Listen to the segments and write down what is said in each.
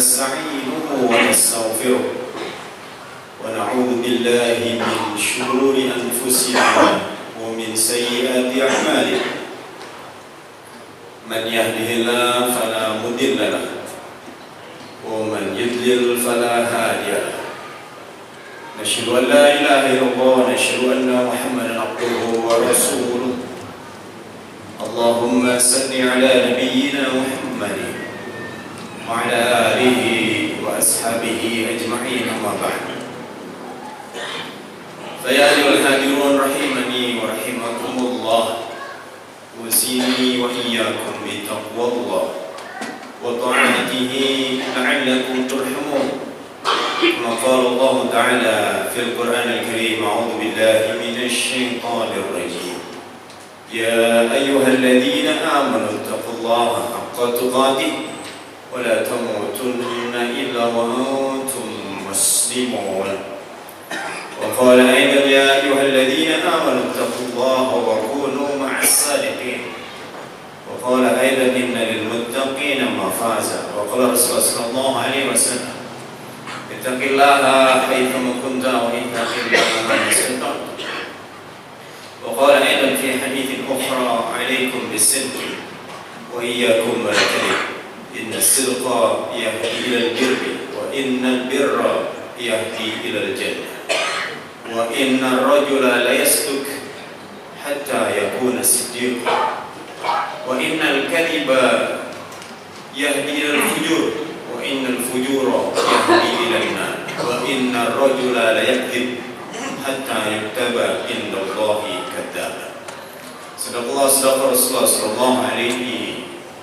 ونستعينه ونستغفره ونعوذ بالله من شرور أنفسنا ومن سيئات أعمالنا من يهده الله فلا مضل له ومن يضلل فلا هادي له نشهد أن لا إله إلا الله ونشهد أن محمدا عبده ورسوله اللهم صل على نبينا محمد وعلى آله وأصحابه أجمعين أما بعد فيا أيها الهادرون رحمني ورحمكم الله أوصيني وإياكم بتقوى الله وطاعته لعلكم ترحمون كما قال الله تعالى في القرآن الكريم أعوذ بالله من الشيطان الرجيم يا أيها الذين آمنوا اتقوا الله حق تقاته ولا تموتن إلا وأنتم مسلمون وقال أيضا يا أيها الذين آمنوا اتقوا الله وكونوا مع الصادقين وقال أيضا إن للمتقين مفازا وقال رسول الله صلى الله عليه وسلم اتق الله حيثما كنت واتق الله ما استطعت وقال أيضا في حديث أخرى عليكم بالصدق وإياكم والكذب إن الصدق يهدي إلى البر وإن البر يهدي إلى الجنة وإن الرجل ليصدق حتى يكون صديقا وإن الكذب يهدي إلى الفجور وإن الفجور يهدي إلى النار وإن الرجل ليكذب حتى يكتب عند الله كذابا صدق الله صدق رسول الله صلى الله عليه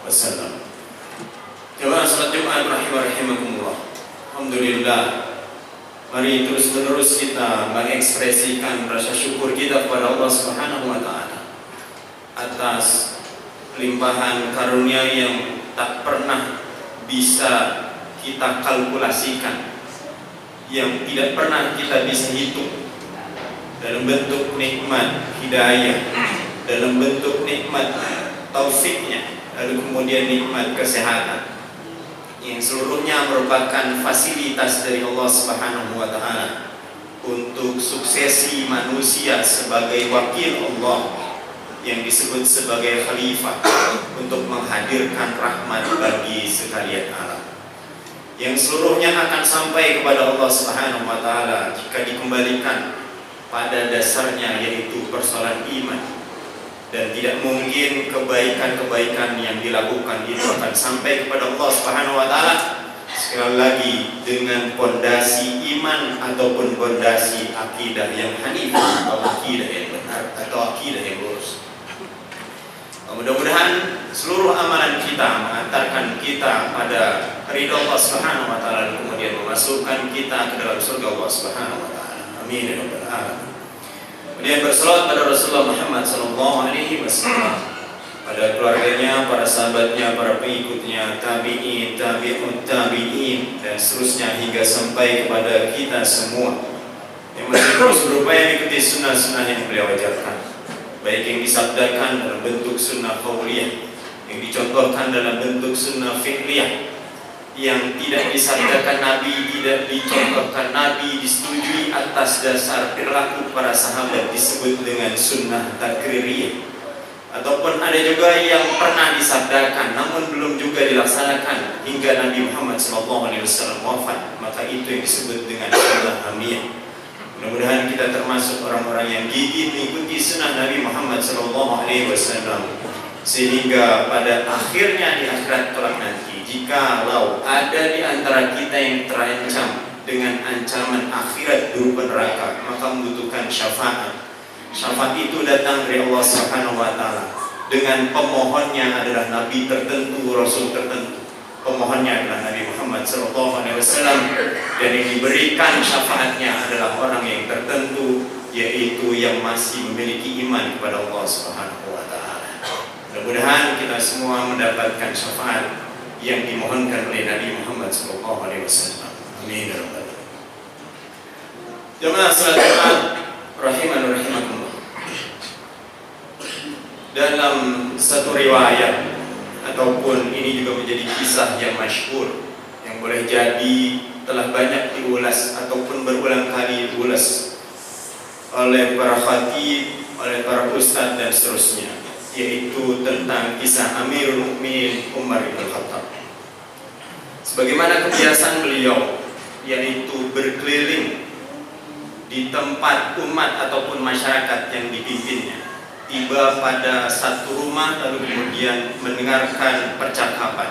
وسلم. Jemaah salat Jumat rahimakumullah. Alhamdulillah. Mari terus-menerus kita mengekspresikan rasa syukur kita kepada Allah Subhanahu wa taala atas limpahan karunia yang tak pernah bisa kita kalkulasikan, yang tidak pernah kita bisa hitung, dalam bentuk nikmat hidayah, dalam bentuk nikmat taufiknya, lalu kemudian nikmat kesehatan yang seluruhnya merupakan fasilitas dari Allah Subhanahu wa taala untuk suksesi manusia sebagai wakil Allah yang disebut sebagai khalifah untuk menghadirkan rahmat bagi sekalian alam, yang seluruhnya akan sampai kepada Allah Subhanahu wa taala jika dikembalikan pada dasarnya, yaitu persoalan iman. Dan tidak mungkin kebaikan-kebaikan yang dilakukan itu akan sampai kepada Allah Subhanahu wa taala sekali lagi dengan pondasi iman ataupun pondasi akidah yang hanif atau akidah yang benar atau akidah yang lurus. Mudah-mudahan seluruh amalan kita mengantarkan kita pada ridha Allah Subhanahu wa taala dan kemudian memasukkan kita ke dalam surga Allah Subhanahu wa taala. Amin ya rabbal alamin. Kemudian berselawat pada Rasulullah Muhammad sallallahu alaihi wasallam, pada keluarganya, para sahabatnya, para pengikutnya, tabi'in, tabi'ut tabi'in dan seterusnya hingga sampai kepada kita semua yang masih terus berupaya mengikuti sunnah-sunnah yang beliau ajarkan, baik yang disabdakan dalam bentuk sunnah qauliyah, yang dicontohkan dalam bentuk sunnah fi'liyah, yang tidak disabdakan Nabi, tidak dicontohkan Nabi, disetujui atas dasar perilaku para sahabat, disebut dengan sunnah takririyah. Ataupun ada juga yang pernah disabdakan namun belum juga dilaksanakan hingga Nabi Muhammad SAW wafat, maka itu yang disebut dengan sunnah hamiyah. Mudah-mudahan kita termasuk orang-orang yang gigih mengikuti sunnah Nabi Muhammad SAW, sehingga pada akhirnya di akhirat kelak nanti, jikalau ada di antara kita yang terancam dengan ancaman akhirat berupa neraka, maka membutuhkan syafaat. Syafaat itu datang dari Allah Subhanahu wa taala. Dengan pemohonnya adalah nabi tertentu, rasul tertentu. Pemohonnya adalah Nabi Muhammad sallallahu alaihi wasallam, dan yang diberikan syafaatnya adalah orang yang tertentu, yaitu yang masih memiliki iman kepada Allah Subhanahu wa taala. Mudah-mudahan kita semua mendapatkan syafaat yang dimohonkan oleh Nabi Muhammad SAW. Amin. Jemaah salat Jumat rahiman rahimakumullah. Dalam satu riwayat ataupun ini juga menjadi kisah yang masyhur yang yang boleh jadi telah banyak diulas ataupun berulang kali diulas oleh para khatib, oleh para ustadz dan seterusnya, yaitu tentang kisah Amirul Mukminin Umar bin Khattab. Sebagaimana kebiasaan beliau, yaitu berkeliling di tempat umat ataupun masyarakat yang dipimpinnya, tiba pada satu rumah lalu kemudian mendengarkan percakapan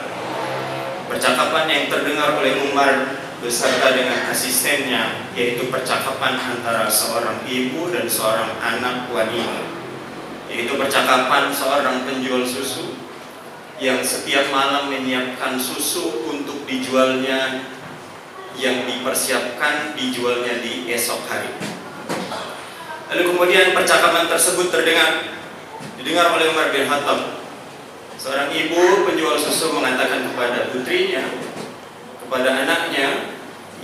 yang terdengar oleh Umar beserta dengan asistennya, yaitu percakapan antara seorang ibu dan seorang anak wanita, yaitu percakapan seorang penjual susu yang setiap malam menyiapkan susu untuk dijualnya, yang dipersiapkan dijualnya di esok hari. Lalu kemudian percakapan tersebut didengar oleh Umar bin Khattab. Seorang ibu penjual susu mengatakan kepada putrinya, kepada anaknya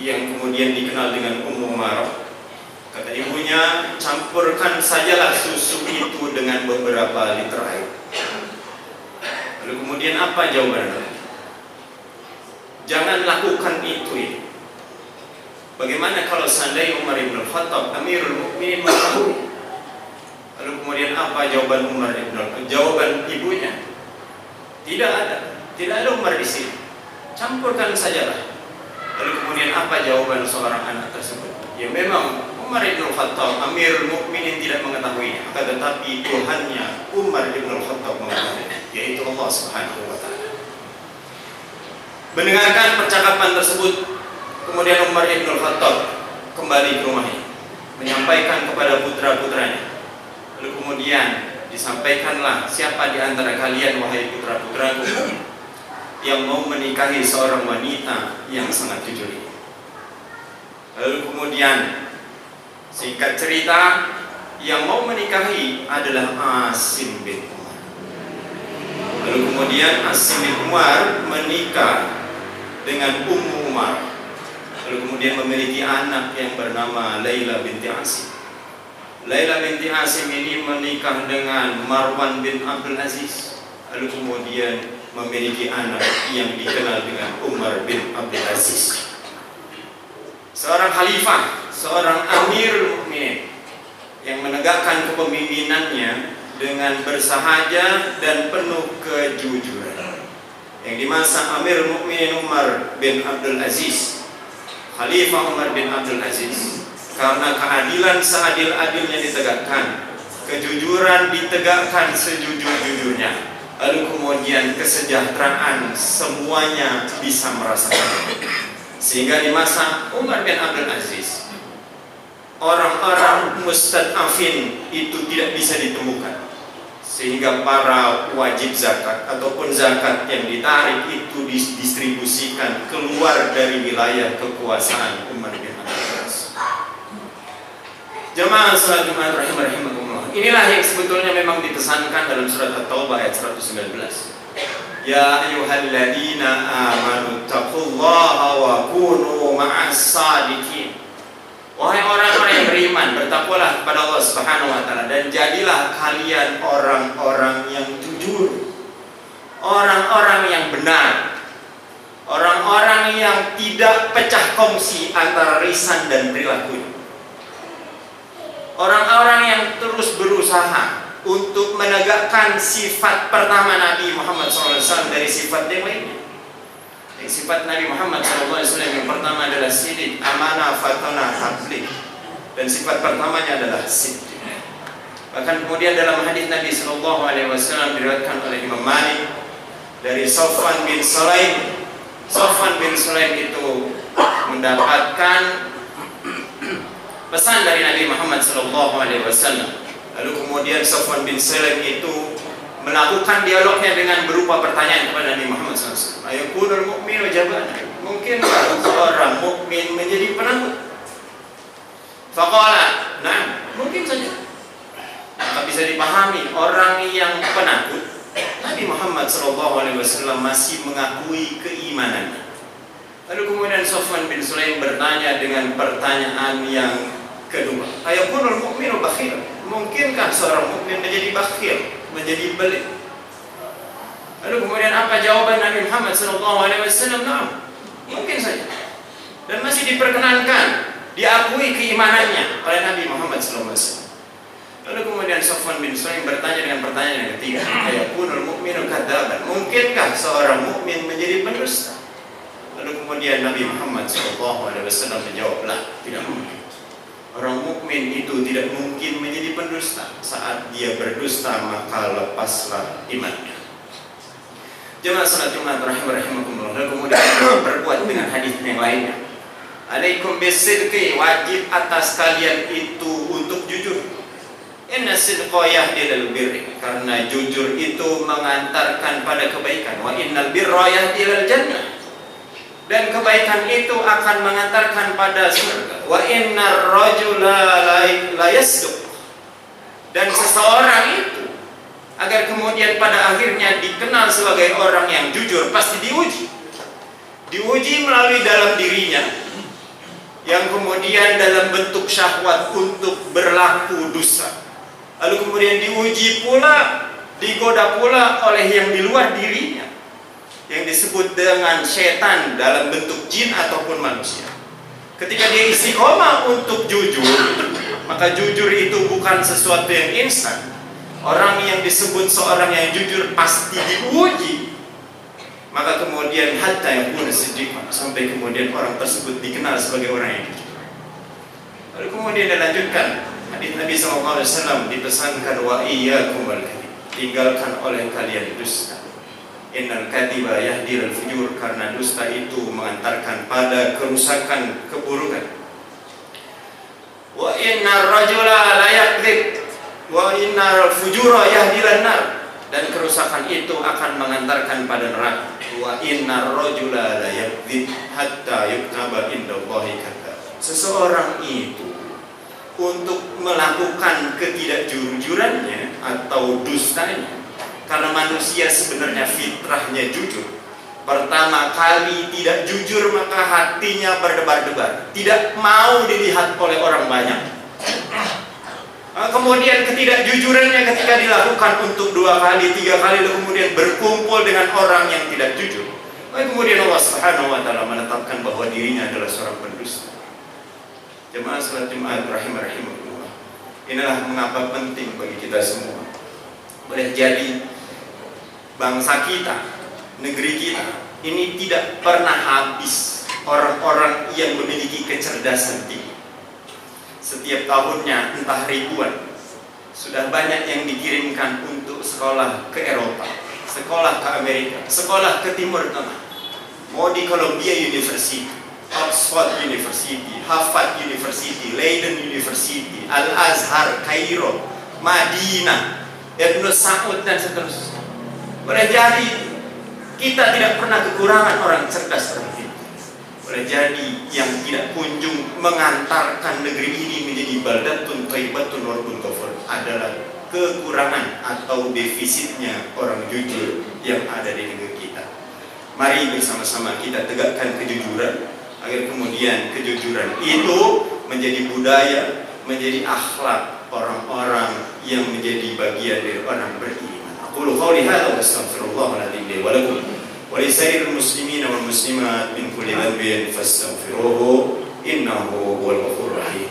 yang kemudian dikenal dengan Ummu Umarah, kata ibunya, campurkan sajalah susu itu dengan beberapa liter air. Lalu kemudian apa jawabannya? Jangan lakukan itu. Bagaimana kalau seandainya Umar bin Khattab Amirul Mukminin mengetahui? Lalu kemudian apa jawaban Umar bin Khattab? Jawaban ibunya, tidak ada Umar di sini. Campurkan sajalah. Lalu kemudian apa jawaban seorang anak tersebut? Ya memang Umar bin Khattab Amirul Mukminin tidak mengetahuinya, akan tetapi Tuhannya Umar bin Khattab mengetahuinya, yaitu Allah Subhanahu wa taala. Mendengarkan percakapan tersebut, kemudian Umar bin Khattab kembali ke rumahnya, menyampaikan kepada putra-putranya. Lalu kemudian disampaikanlah, siapa di antara kalian wahai putra-putraku yang mau menikahi seorang wanita yang sangat jujur ini? Lalu kemudian singkat cerita, yang mau menikahi adalah Asim bin Umar. Lalu kemudian Asim bin Umar menikah dengan Ummu Umar. Lalu kemudian memiliki anak yang bernama Laila binti Asim. Laila binti Asim ini menikah dengan Marwan bin Abdul Aziz. Lalu kemudian memiliki anak yang dikenal dengan Umar bin Abdul Aziz. Seorang khalifah, seorang Amirul Mukminin yang menegakkan kepemimpinannya dengan bersahaja dan penuh kejujuran. Yang di masa Amirul Mukminin Umar bin Abdul Aziz, Khalifah Umar bin Abdul Aziz, karena keadilan seadil-adilnya ditegakkan, kejujuran ditegakkan sejujur-jujurnya, lalu kemudian kesejahteraan semuanya bisa merasakan. Sehingga di masa Umar bin Abdul Aziz, orang-orang mustad'afin itu tidak bisa ditemukan, sehingga para wajib zakat ataupun zakat yang ditarik itu didistribusikan keluar dari wilayah kekuasaan Umar bin Abdul Aziz. Jamaah salat Jumat rahimakumullah. Inilah yang sebetulnya memang dipesankan dalam surat At-Taubah ayat 119. Ya ayyuhalladzina amanu taqullaha wa kunu ma'as sadiqin. Wahai orang-orang yang beriman, bertakwalah kepada Allah Subhanahu wa taala dan jadilah kalian orang-orang yang jujur, orang-orang yang benar, orang-orang yang tidak pecah kongsi antara lisan dan perilaku, orang-orang yang terus berusaha untuk menegakkan sifat pertama Nabi Muhammad SAW dari sifat yang lainnya. Sifat Nabi Muhammad SAW yang pertama adalah sidik, amanah, fatana, tabligh, dan sifat pertamanya adalah sidq. Bahkan kemudian dalam hadis Nabi SAW diriwayatkan oleh Imam Malik dari Sofwan bin Sulaim. Sofwan bin Sulaim itu mendapatkan pesan dari Nabi Muhammad SAW. Lalu kemudian Sofwan bin Sulaim itu melakukan dialognya dengan berupa pertanyaan kepada Nabi Muhammad SAW. Ayakunul mu'minu jabana. Mungkinkah seorang mukmin menjadi penakut? Faqala, nah, mungkin saja. Maka bisa dipahami orang yang penakut, Nabi Muhammad SAW masih mengakui keimanannya. Lalu kemudian Sofwan bin Sulaim bertanya dengan pertanyaan yang kedua. Ayakunul mu'minu bakhil. Mungkinkah seorang mukmin menjadi bakhil, menjadi belit? Lalu kemudian apa jawaban Nabi Muhammad SAW? Nah, Mungkin saja. Dan masih diperkenankan, diakui keimanannya oleh Nabi Muhammad SAW. Lalu kemudian Safwan bin Sulaim bertanya dengan pertanyaan yang ketiga, ayakunul mu'minu kadzaban, mungkinkah seorang mukmin menjadi pendusta? Lalu kemudian Nabi Muhammad SAW menjawablah, tidak mungkin. Orang mukmin itu tidak mungkin menjadi pendusta. Saat dia berdusta maka lepaslah imannya. Jemaah salat Jumat rahimakumullah. Lalu kemudian berbuat dengan hadis yang lainnya. Alaikum bisidqi, wajib atas kalian itu untuk jujur. Inna sidqa yahdil birri, karena jujur itu mengantarkan pada kebaikan. Wa innal birra yahdil jannah, dan kebaikan itu akan mengantarkan pada surga. Wa innar rajula la yasduq, dan seseorang itu agar kemudian pada akhirnya dikenal sebagai orang yang jujur pasti diuji melalui dalam dirinya, yang kemudian dalam bentuk syahwat untuk berlaku dusta. Lalu kemudian diuji pula, digoda pula oleh yang di luar dirinya, yang disebut dengan setan dalam bentuk jin ataupun manusia. Ketika dia istiqomah untuk jujur, maka jujur itu bukan sesuatu yang instan. Orang yang disebut seorang yang jujur pasti diuji. Maka kemudian hatta yakuna siddiqan, sampai kemudian orang tersebut dikenal sebagai orang yang jujur. Lalu kemudian dilanjutkan, hadis Nabi SAW dipesankan, wa iyyakum wal kadhib, tinggalkan oleh kalian dusta. Innal kadhiba yahdil fujur, karena dusta itu mengantarkan pada kerusakan, keburukan. Wa innar rajula la yakdzib wa innar fujura yahdil nar, dan kerusakan itu akan mengantarkan pada neraka. Wa innar rajula la yakdzib hatta yuktaba indallahi kadzdzab. Seseorang itu untuk melakukan ketidakjujurannya atau dustanya, karena manusia sebenarnya fitrahnya jujur. Pertama kali tidak jujur maka hatinya berdebar-debar, tidak mau dilihat oleh orang banyak. Kemudian ketidakjujurannya ketika dilakukan untuk 2 kali, 3 kali, lalu kemudian berkumpul dengan orang yang tidak jujur, kemudian Allah Subhanahu wa taala menetapkan bahwa dirinya adalah seorang pendusta. Jemaah salat Jumat rahimakumullah. Inilah mengapa penting bagi kita semua. Boleh jadi bangsa kita, negeri kita ini tidak pernah habis orang-orang yang memiliki kecerdasan tinggi. Setiap tahunnya entah ribuan, sudah banyak yang dikirimkan untuk sekolah ke Eropa, sekolah ke Amerika, sekolah ke Timur Tengah. Mau di Columbia University, Oxford University, Harvard University, Leiden University, Al-Azhar, Kairo, Madinah, Ibnu Saud, dan seterusnya. Boleh jadi kita tidak pernah kekurangan orang cerdas, orang pintar. Boleh jadi yang tidak kunjung mengantarkan negeri ini menjadi baldatun thayyibatun warbun ghafur adalah kekurangan atau defisitnya orang jujur yang ada di negeri kita. Mari bersama-sama kita tegakkan kejujuran, agar kemudian kejujuran itu menjadi budaya, menjadi akhlak orang-orang yang menjadi bagian dari orang beriman. Aqulu qawli hadza wa astaghfirullahal adzim li wa lakum wa li sairil muslimina wal muslimat min kulli dhanbin fastaghfiruhu innahu huwal ghafurur rahim.